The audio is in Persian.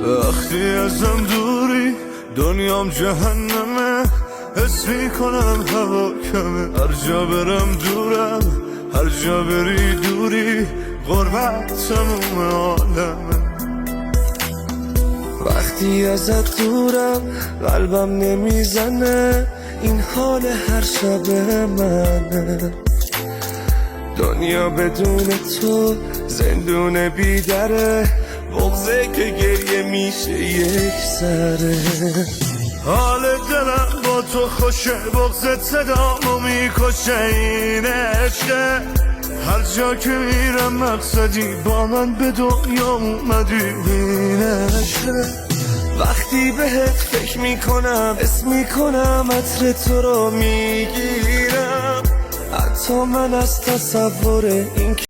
وقتی ازم دوری دنیام جهنمه، حس میکنم هوا کمه، هر جا برم دورم، هر جا بری دوری، غربت تموم عالمه. وقتی ازت دورم قلبم نمیزنه، این حال هر شب منه. دنیا بدون تو زندون بیدره، بغضه که گریه میشه یک سره. حال دلم با تو خوشه، بغضت صدامو میکشه، این عشقه. هر جا که میرم مقصدی، با من به دنیا اومدی، این عشقه. وقتی بهت فکر میکنم، حس میکنم عطر تو رو میگیرم، حتی من از تصور این